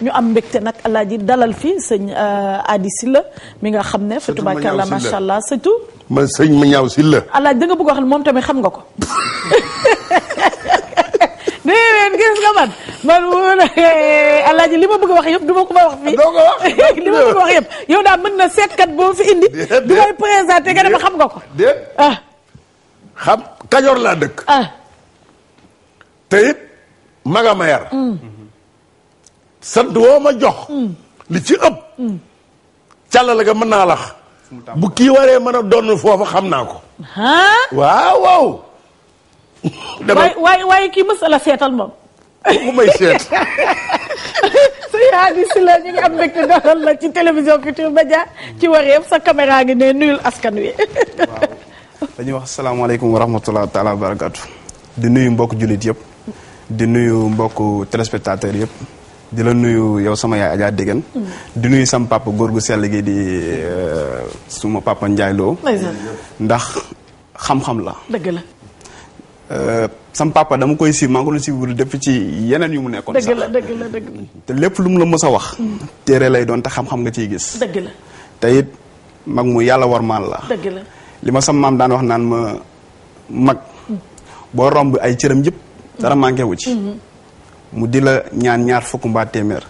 ñu am mbégte nag alaaji dalal fii sëñ Adi Sylla mi nga xam ne fa tubaarkalla macha allah surtout man sëñ ma ñaaw Sylla alaaji da nga bëgg wax ne moom tamit xam nga ko déedéet gis nga man alaaji li ma bëgg a wax yëpp du ma ko ma wax fii li ma bëgg a wax yëpp yow daal mën na seetkat boo fi indi du may présenté nga dama xam nga ko xam Kajoor laa dëkk te it maga ma yar sant woo ma jox li ci ëpp càllala ga mën naa lax bu kii waree mën a doon foofa xam naa ko waaw waaye kii mës la seetal moom mu may seet sëñ Adi Sylla ñu ngi am mbégte dalal la ci télévision Futurs Médias ci Wareef sa caméra ngi ne nuyul askan wi waaw dañuy wax asalaamaaleykum wa rahmatulah taala wa barakatu di nuyu mbokk jullit yëpp di nuyu mbokk téléspectateur yëpp di la nuyu yow sama yaay Adja Dégène di nuyu sama papa góor gu sell gi di suma papa Ndiaye Lo ndax xam-xam la dëgg la sam papa dama koy si maa ngi ko doon suivre depuis ci yeneen yu mu nekkoon sax dëgg la te lépp lu mu la mës a wax téere lay doon te xam-xam nga ciy gis dëgg la te it mag mu yàlla warmaal la dëgg la li ma sama maam daan wax naan ma mag boo romb ay cëram yëpp dara manqué wu ci mu di la ñaan ñaar fukk mbaa téeméer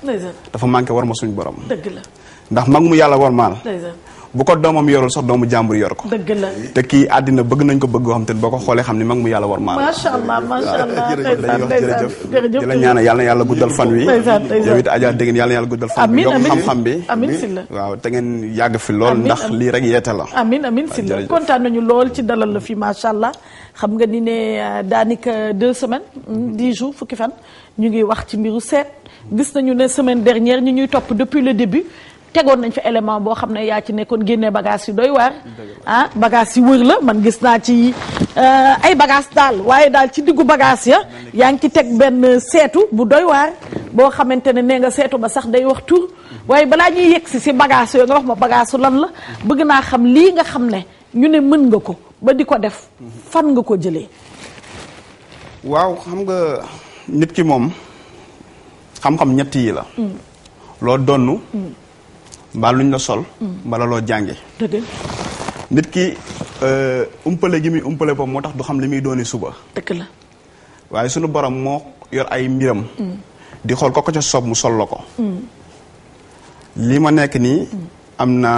dafa manqué war ma suñ borom dëgg la ndax mag mu yàlla warmaal bu ko doomam yorul sax doomu jàmbur yor ko dëgg la te kii àddina bëgg nañ ko bëgg yoo xam te boo ko xoolee xam ni mag mu yàlla warmaal macha allah jërëjëf di la ñaanal yàlla na yàlla guddal fan wi yow it Adja Dégène yàlla na yàlla guddal fan wi yokk xam-xam bi amiin Sylla waaw te ngeen yàgg fi lool ndax lii rek yeete la amiin Sylla kontaan nañu lool ci dalal la fi macha allah xam nga ni ne daanaka 2 semaines 10 jours fukki fan ñu ngi wax ci mbiru seet gis nañu ne semaine dernière ñi ñuy topp depuis le début tegoon nañ fi élément boo xam ne yaa ci nekkoon génne bagage yi doy waar bagage yi wër la man gis naa ci ay bagage daal waaye daal ci diggu bagage ya yaa ngi ci teg benn seetu bu doy waar boo xamante ne nee nga seetu ba sax day wax tur waaye balaa ñuy yegg si bagage yooyu nga wax ma bagage su lan la bëgg naa xam lii nga xam ne ñu ne mën nga ko ba di ko def fan nga ko jëlee waaw xam nga nit ki moom xam-xam ñett yi la loo donnu mbaa luñ la sol mbala loo jànge dëgg nit ki umpale gi muy umpale boobu moo tax du xam li muy dooni suba dëgg la waaye sunu borom moo yor ay mbiram di xool ko ca soob mu sol la ko li ma nekk nii am na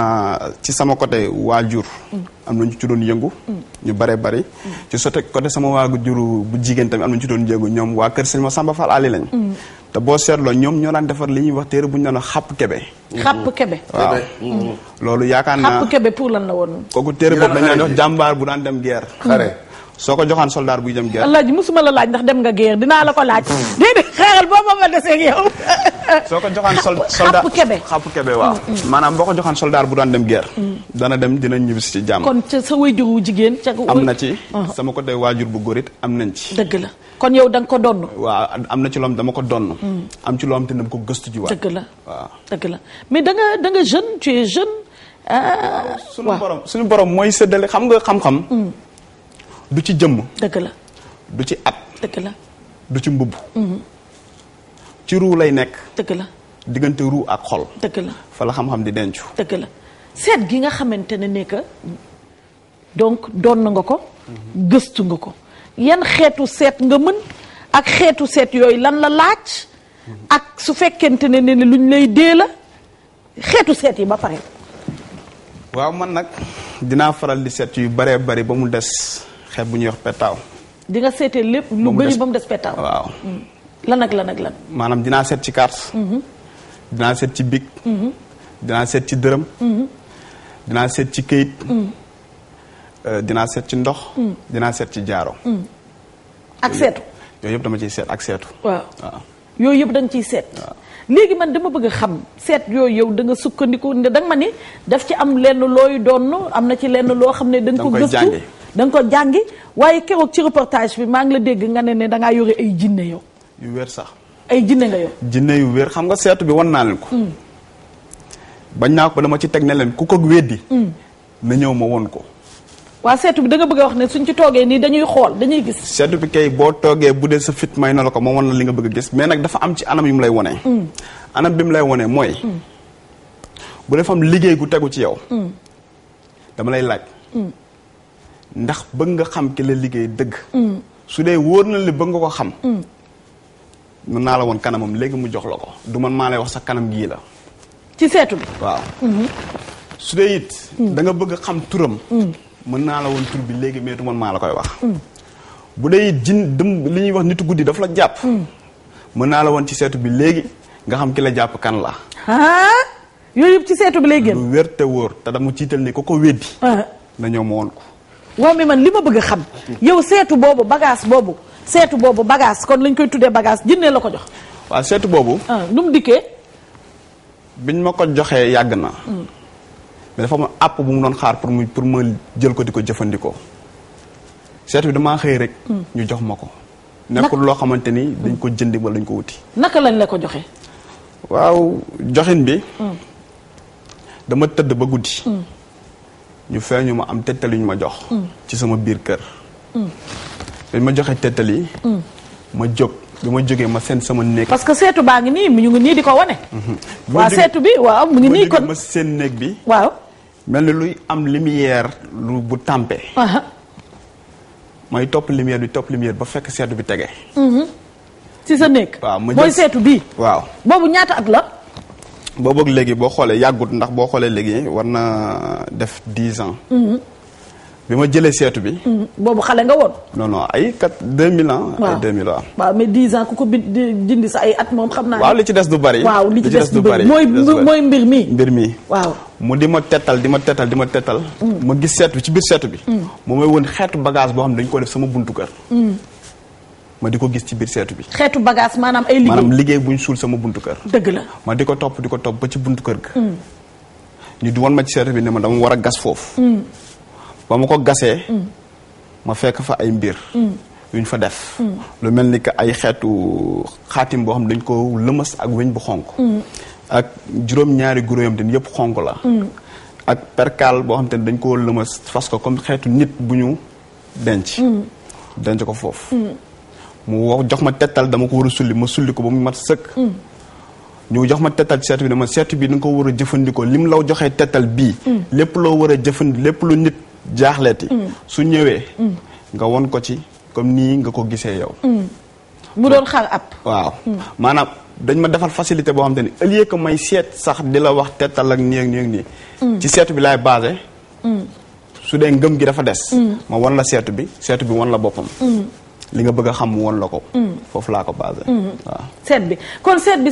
ci sama côté waajur am nañu ci doon yëngu ñu bare bari ci côté sama waajur bu jigéen tamit am nañu ci doon yëngu ñoom waa kër sëñ ma Samba Fall Ali lañ te boo seetloo ñoom ñoo daan defar li ñuy wax téere bu ñu doon xàpp kebe xàpp kebe waaw loolu yaakaar naa xàpp kebe pour lan la woon kooku téere boobu dañu daan wax jàmbaar bu daan dem guerre xare soo ko joxaan soldat buy dem guerre alaaji musuma la laaj ndax dem nga guerre dinaa la ko laaj déedéet xeexal boo ma desee ak yow soo ko joxaan soldat xàpp kebe waaw maanaam boo ko joxaan soldat bu daan dem guerre dana dem dina ñibbisi ci jàmm kon ca sa waajur wu jigéen ca am na ci sama côté waajur bu góor it am nañ ci dëgg la kon yow da nga ko donn waaw am na ci loom dama ko donn am ci loom te dama ko gëstu ji waat dëgg la waaw dëgg la mais da nga jeune tu es jeune suñu borom mooy séddale xam nga xam-xam du ci jëmm dëgg la du ci at dëgg la du ci mbubb ci ruu lay nekk dëgg la diggante ruu ak xol dëgg la fa la xam-xam di dencu dëgg la seet gi nga xamante ne que donc doon nga ko gëstu nga ko yan xeetu seet nga mën ak xeetu seet yooyu lan la laaj ak su fekkente ne luñ lay dee la xeetu seet yi ba pare waaw man nag dinaa faral di seet yu baree bari ba mu des xeet bu ñuy wax petaaw di nga seetee lépp lu bëri ba mu des petaaw waaw lan ak lan ak lan maanaam dinaa seet ci carte dinaa seet ci bic dinaa seet ci dërëm dinaa seet ci këyit dinaa seet ci ndox dinaa seet ci jaaro ak seetu yooyu yëpp dama ciy seet ak seetu waaw yooyu yëpp da nga ciy seet léegi man dama bëgg a xam seet yooyu yow da nga sukkandiku ne da nga ma ni daf ci am lenn looy doon am na ci lenn loo xam ne da nga ko gëstu da nga ko jàngi waaye keroog ci reportage bi maa ngi la dégg nga ne da ngaa yore ay jinne yow yu wér sax ay jinne nga yow jinne yu wér xam nga seetu bi wan naa leen ko bañ naa ko dama ci teg ne leen ku ko weddi na ñëw ma won ko waa seetu bi da nga bëgg a wax ne suñ ci toogee nii dañuy xool dañuy gis. seetu bi kay boo toogee bu dee sa fit may na la ko moo wan la li nga bëgg a gis mais nag dafa am ci anam yu mu lay wone. anam bi mu lay wone mooy. bu dee fa am liggéey gu tegu ci yow. dama lay laaj. ndax bëgg nga xam ki la liggéey dëgg. su dee wóor na li bëgg nga ko xam. mën naa la woon kanamam léegi mu jox la ko du man maa lay wax sa kanam gii la. ci seetu bi. waaw. su dee it. da nga bëgg a xam turam. mën naa la woon tur bi léegi mais du man maa la koy wax. bu dee it li ñuy wax nitu guddi daf la jàpp. mën naa la woon ci seetu bi léegi nga xam ki la jàpp kan la. yooyu yëpp ci seetu bi lay génn. lu wér te wóor te dama ciital ni ko weddi. na ñëw ma woon ko. waaw mais man li ma bëgg a xam. yow seetu boobu bagage boobu. seetu boobu bagage kon lañ koy tuddee bagage jinne la ko jox. waaw seetu boobu. nu mu dikkee. biñ ma ko joxee yàgg na. mais dafa am àpp bu mu doon xaar pour ma jël ko di ko jëfandikoo. seetu bi damaa xëy rek. ñu jox ma ko. nekkul loo xamante ni dañ ko jëndi wala dañ ko wuti. naka lañ la ko joxe. waaw joxin bi. dama tëdd ba guddi. ñu feeñu ma am tettal yu ñu ma jox. ci sama biir kër. dañ ma joxe tettal yi. ma jóg bi ma jógee ma seen sama néeg. parce que seetu baa ngi nii ñu ngi nii di ko wane. waa seetu bi waaw mu ngi nii kon ma seen néeg bi. waaw. mel ni luy am lumière lu bu tàmpe. may topp lumière ba fekk seetu bi tege. ci sa néeg. waaw mooy seetu bii. waaw boobu ñaata at la. boobu ak léegi boo xoolee yàggut ndax boo xoolee léegi war na def 10 ans. bi ma jëlee seetu bi. boobu xale nga woon. non ay 2000 ans. waaw ay 2000 ans. waaw mais 10 ans ku ko dindi sa ay at moom xam naa. waaw li ci des du bari. waaw li ci des du bari mooy mbir mi. mbir mi. waaw mu di ma tettal. ma gis seetu ci biir seetu bi. moo may woon xeetu bagage boo xam ne dañu ko def sama buntu kër. ma di ko gis ci biir seetu bi. xeetu bagage maanaam ay liggéey. maanaam liggéey bu ñu suul sama buntu kër. dëgg la. ma di ko topp ba ci buntu kër ga. ñu di woon ma ci seetu bi ne ma dama war a gas foofu. ba ma ko gasee. ma fekk fa ay mbir. yuñ fa def. lu mel ni que ay xeetu xaatim boo xam dañ ko lëmas ak weñ bu xonk. ak juróom-ñaari guróoyam te yëpp xonk la. ak perkaal boo xam te ne dañ ko lëmas fas ko comme xeetu nit bu ñu denc. denc ko foofu. mu jox ma tettal dama ko war a sulli ma sulli ko ba mu mat sëkk. ñu jox ma tettal ci seetu bi ne ma seetu bi da nga ko war a jëfandikoo lim law joxee tettal bii. lépp loo war a jëfandikoo lépp lu nit jaaxleeti. su ñëwee. nga won ko ci comme nii nga ko gisee yow. mu doon xar ab. waaw maanaam dañ ma defal facilité boo xam te ni au lieu que may seet sax di la wax tettal ak nii ak nii ak nii. ci seetu bi laay basé. su dee ngëm gi dafa des. ma won la seetu bi won la boppam. li nga bëgg a xam woon la ko. foofu laa ko basé. waaw seet bi kon seetu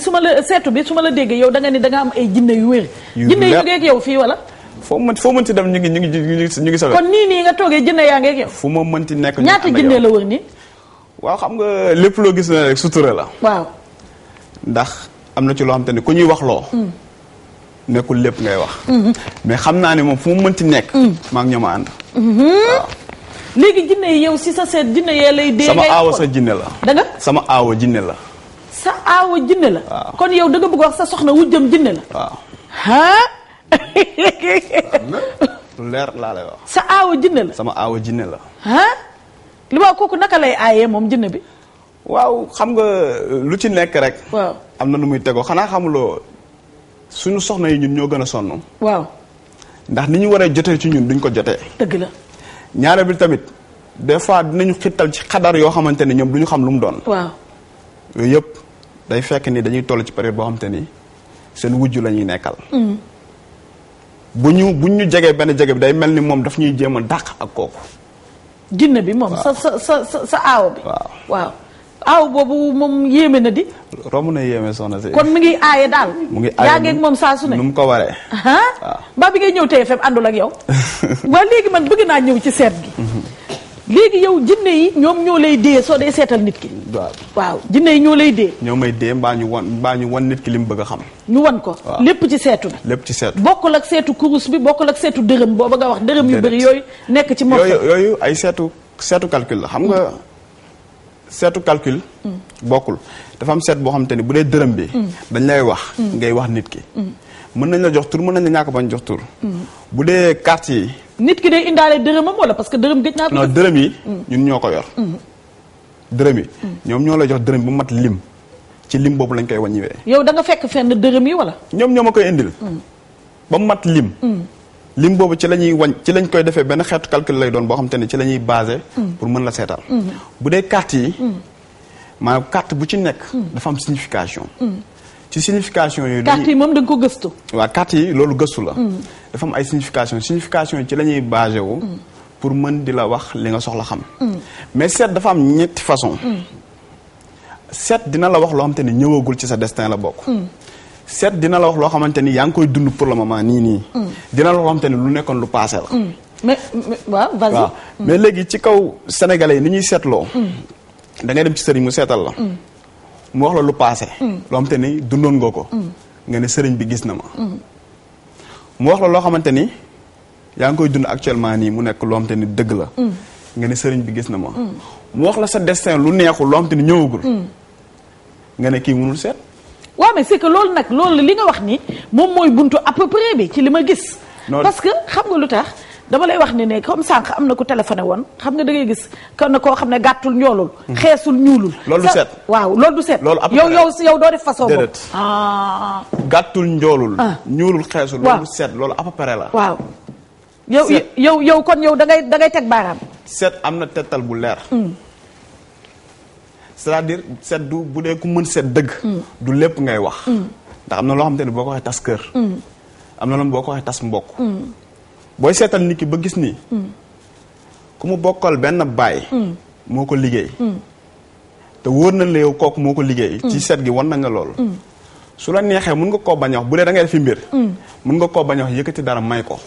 bi su ma la déggee yow da nga ni da nga am ay jinne yu wér. jinne yu ngeeg yow fii wala. foo mënti dem ñu ngi sa wet. kon nii nga toogee jinne yaa ngeeg yow. fu ma mënti nekk ñaata jinne la wër nii. waaw xam nga lépp loo gis na rek sutura la. waaw. ndax am na ci loo xam te ne ku ñuy wax loo. nekkul lépp ngay wax. mais xam naa ne moom fu mu mënti nekk. maa ngi ñoom a ànd. waaw. léegi jinne yi yow si sa seet jinne yee lay dee. sama aawa sa jinne la. da nga sama aawa jinne la. sa aawa jinne la. waaw kon yow da nga bëgg wax sa soxna wujjam jinne la. waaw. lu leer laa lay wax. sa aawa jinne la. sama aawa jinne la. li ma kooku naka lay aayee moom jinne bi. waaw xam nga lu ci nekk rek. waaw am na nu muy tegoo xanaa xamuloo suñu soxna yi ñun ñoo gën a sonn. waaw. ndax ni ñu waree jotee ci ñun duñ ko jotee. dëgg la. ñaareel bi tamit des fois dinañu xittal ci xadar yoo xamante ni ñoom du ñu xam lu mu doon. waaw. yooyu yëpp day fekk ni dañuy toll ci période boo xamante ni seen wujju la ñuy nekkal. bu ñu jegee benn jege bi day mel ni moom daf ñuy jéem a dàq ak kooku. jinne bi moom. sa aaw bi. waaw aaw boobu moom yéeme na di. romb na yéeme soxna si. kon mu ngi aaye daal. mu ngi aaye yaa ngeeg moom saa su ne. nu mu ko waree. waaw ba bi ngay ñëw TFM àndul ak yow. waaw léegi man bëgg naa ñëw ci seet gi. léegi yow jinne yi ñoom ñoo lay dee soo dee seetal nit ki. waaw jinne yi ñoo lay dee. ñoo may dee mbaa ñu wan nit ki li mu bëgg a xam. ñu wan ko. lépp ci seetu bi. lépp ci seetu. bokkul ak seetu kurus bi bokkul ak seetu dërëm booba nga wax dërëm yu bëri yooyu. nekk ci moom yooyu ay seetu calcul la xam nga. seetu calcul. bokkul dafa am seet boo xam te ni bu dee dërëm bi. dañ lay wax. ngay wax nit ki. mën nañ la jox tur mën nañ la ñàkk bañ jox tur. bu dee carte yi nit ki day indaale dërëmam wala parce que dërëm gëj naa. non dërëm yi. ñun ñoo ko yor. dërëm yi. ñoom ñoo lay jox dërëm bu mat lim. ci lim boobu lañ koy wàññiwee. yow da nga fekk fenn dërëm yi wala. ñoom ñoo ma koy indil. ba mu mat lim. lim boobu ci la ñuy ci lañ koy defee benn xeetu calcul lay doon boo xam te ne ci la ñuy basé. pour mën la seetal. bu dee carte yi. maanaam carte bu ci nekk. dafa am signification. ci signification yooyu. carte yi moom da nga ko gëstu. waaw carte yi loolu gëstu la. dafa am ay signification yi ci la ñuy basé wu. pour mën di la wax li nga soxla xam. mais seet dafa am ñetti façon. seet dina la wax loo xamante ni ñëwagul ci sa destin la bokk. seet dina la wax loo xamante ni yaa ngi koy dund pour le moment nii. dina la wax loo xamante ni lu nekkoon lu passé la. mais waaw vas-y. waaw mais léegi ci kaw sénégalais yi ni ñuy seetloo. da ngay dem ci sëriñ mu seetal la. mu wax la lu passé. loo xamante ni dundoon nga ko. nga ne sëriñ bi gis na ma. mu wax la loo xamante ni yaa ngi koy dund actuellement nii mu nekk loo xamante ni dëgg la. nga ne sëriñ bi gis na ma. mu wax la sa destin lu neexul loo xamante ni ñëwagul. nga ne kii mënul seet. waaw mais c'est que loolu nag loolu li nga wax ni moom mooy buntu à peu près bi ci li ma gis. parce que xam nga lu tax dama lay wax ne comme sànq am na ku téléphoné woon xam nga da ngay gis kon na koo xam ne gàttul njoolul. xeesul ñuulul. loolu du seet. waaw loolu du seet. loolu yow doo def façon boobu. déedéet gàttul njoolul. ñuulul xeesul. loolu du seet loolu à peu près la. waaw yow kon yow da ngay teg baaraam. seet am na tettal bu leer. c'est-à-dire seet du bu dee ku mën seet dëgg. du lépp ngay wax. ndax am na loo xamante ni boo ko waxee tas kër. am na loolu boo ko waxee tas mbokk. booy seetal nit ki ba gis nii. ku mu bokkal benn baay. moo ko liggéey. te wóor na la yow kooku moo ko liggéey. ci seet gi wan na nga lool. su la neexee mun nga koo bañ a wax bu dee da ngay def fi mbir. mun nga koo bañ a wax yëkkati dara may ko.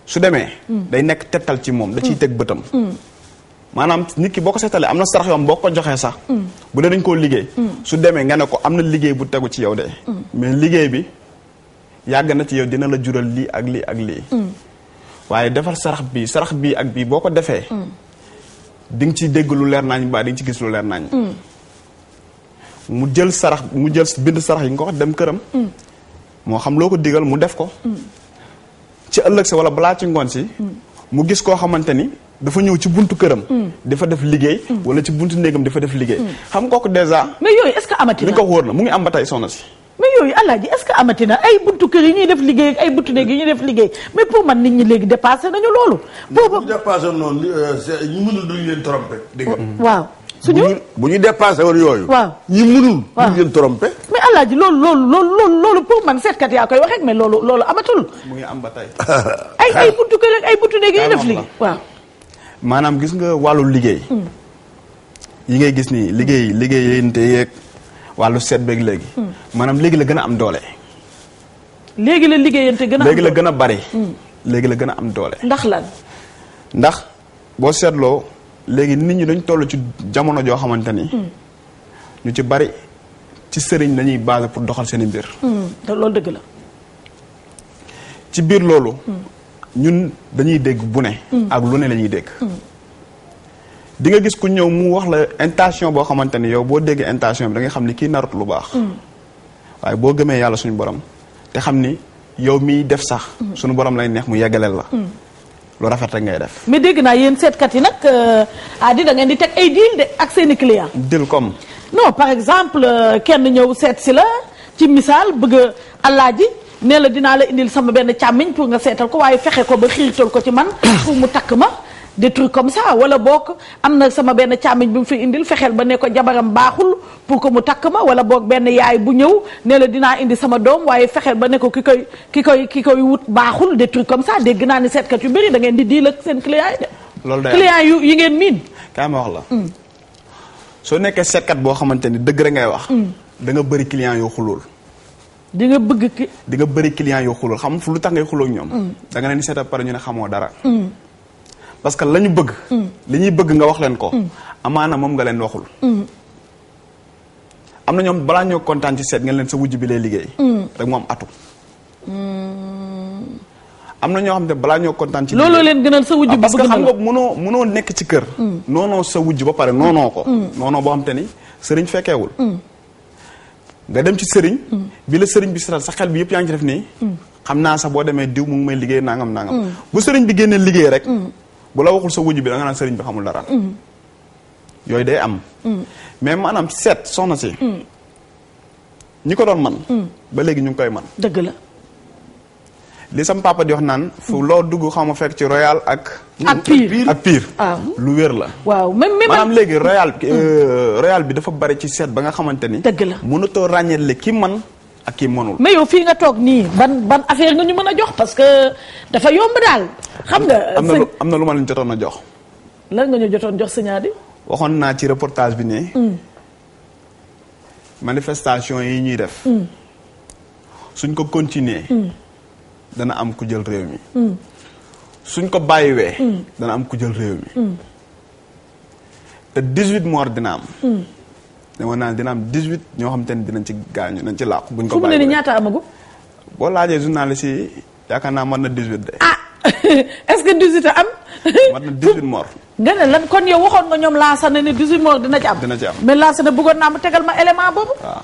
su demee. day nekk tettal ci moom da ciy teg bëtam. maanaam nit ki boo ko seetalee am na sarax yoom boo ko joxee sax. bu dee dañ koo liggéey. su demee nga ne ko am na liggéey bu tegu ci yow de. mais liggéey bi yàgg na ci yow dina la jural lii ak lii ak lii. waaye defal sarax bii ak bii boo ko defee. di nga ci dégg lu leer nañ ba di nga ci gis lu leer nañ. mu jël bind sarax yi nga ko dem këram. moo xam loo ko digal mu def ko. ci ëllëg si wala balaa ci ngoon si. mu gis koo xamante ni. dafa ñëw ci buntu këram. dafa def liggéey. wala ci buntu néegam dafa def liggéey. xam kooku déjà. mais yooyu est-ce que amati na li ko wóor na mu ngi am ba tey soxna si. mais yooyu alaaji est-ce que amati na ay buntu kër yi ñuy def liggéey ak ay buntu néeg yi ñuy def liggéey mais pour man nit ñi léegi dépassé nañu loolu. bu ñu dépassé noonu ñu mënul duñ leen trompé. dégg nga waaw suñu bu ñu dépassé woon yooyu. waaw ñi mënul. duñ leen trompé. mais alaaji loolu pour man seetkat yaa koy wax rek mais loolu amatul. mu ngi am ba tey. ay buntu kër ak ay buntu néeg yi ñuy def liggéey waaw. maanaam gis nga wàllu liggéey. yi ngay gis nii liggéeyante yeeg wàllu seet beeg léegi. maanaam léegi la gën a am doole. léegi la liggéeyante gën a am léegi la gën a bari. léegi la gën a am doole. ndax lan. ndax boo seetloo léegi nit ñi dañ toll ci jamono joo xamante ni. ñu ci bari ci sëriñ lañuy basé pour doxal seen i mbir. te loolu dëgg la. ci biir loolu. ñun dañuy dégg bu ne. ak lu ne la ñuy dégg. di nga gis ku ñëw mu wax la intention boo xamante ni yow boo déggee intention bi da nga xam ni kii narut lu baax. waaye boo gëmee yàlla suñu borom te xam ni yow miy def sax. suñu borom lay neex mu yeggaleel la. lu rafet rek ngay def. mais dégg naa yéen seetkat yi nag da ngeen di teg ay deal de ak seeni client. deal comme. non par exemple kenn ñëw seet si la ci misaal bëgg alaaji nee la dinaa la indil sama benn càmmiñ pour nga seetal ko waaye fexe ko ba xiirtal ko ci man pour mu takk ma des trucs comme ça wala boog am na sama benn càmmiñ bi mu fi indil fexeel ba ne ko jabaram baaxul pour que mu takk ma wala boog benn yaay bu ñëw nee la dinaa indi sama doom waaye fexeel ba ne ko ki koy wut baaxul des trucs comme ça dégg naa ni seetkat yu bëri da ngeen di diil ak seen client yi de. loolu day client yi ngeen miin. kaay ma wax la. soo nekkee seetkat boo xamante ni dëgg rek ngay wax. da nga bëri client yoo xulul. di nga bëri client yoo xulul xam fu lu tax ngay xuloo ak ñoom. da nga leen di seetal pare ñu ne xamoo dara. parce que la ñu bëgg. li ñuy bëgg nga wax leen ko. amaana moom nga leen waxul. am na ñoom balaa ñoo kontaan ci seet nga leen sa wujj bi lay liggéey. rek mu am atu. am na ñoo xam ne balaa ñoo kontaan ci. looloo leen gënal sa wujj bi parce que xam nga mënoo nekk ci kër. noonoo sa wujj ba pare noonoo ko. noonoo boo xam te ni sëriñ fekkeewul. nga dem ci sëriñ. bi la sëriñ bi setal sa xel bi yëpp yaa ngi ci def nii. xam naa sax boo demee diw mu ngi may liggéey nangam nangam. bu sëriñ bi génnee liggéey rek. bu la waxul sa wujj bi da nga naan sëriñ bi xamul dara. yooyu day am. mais maanaam seet soxna si. ñi ko doon man ba léegi ñu ngi koy man dëgg la. li sam papa di wax naan. fu loo dugg xaw ma fekk ci royal ak. ak pire. waaw lu wér la. waaw même maanaam léegi royal bi dafa bari ci seet ba nga xamante ni. dëgg la mënatoo ràññeele ki man ak ki mënul. mais yow fii nga toog nii ban affaire nga ñu mën a jox parce que dafa yomb daal. xam nga am na lu ma leen jotoon a jox. lan nga ñu jotoon jox Sëñaadi. waxoon naa ci reportage bi ne. manifestation yi ñuy def. suñ ko continuer. dana am ku jël réew mi. suñ ko bàyyiwee. dana am ku jël réew mi. te 18 morts dina am. dama naan dina am 18 ñoo xam te ne dinañ ci gaañu nañ ci làqu. buñ ko bàyyiwee fu mu ne nii ñaata amagu. boo laajee journaliste yi yaakaar naa mën na 18 de. ah est-ce que 18 a am. mën na 18 morts. nga ne lan kon yow waxoon nga ñoom laasana ne 18 morts dina ci am. dina ci am mais laasana bëggoon naa mu tegal ma élément boobu. waaw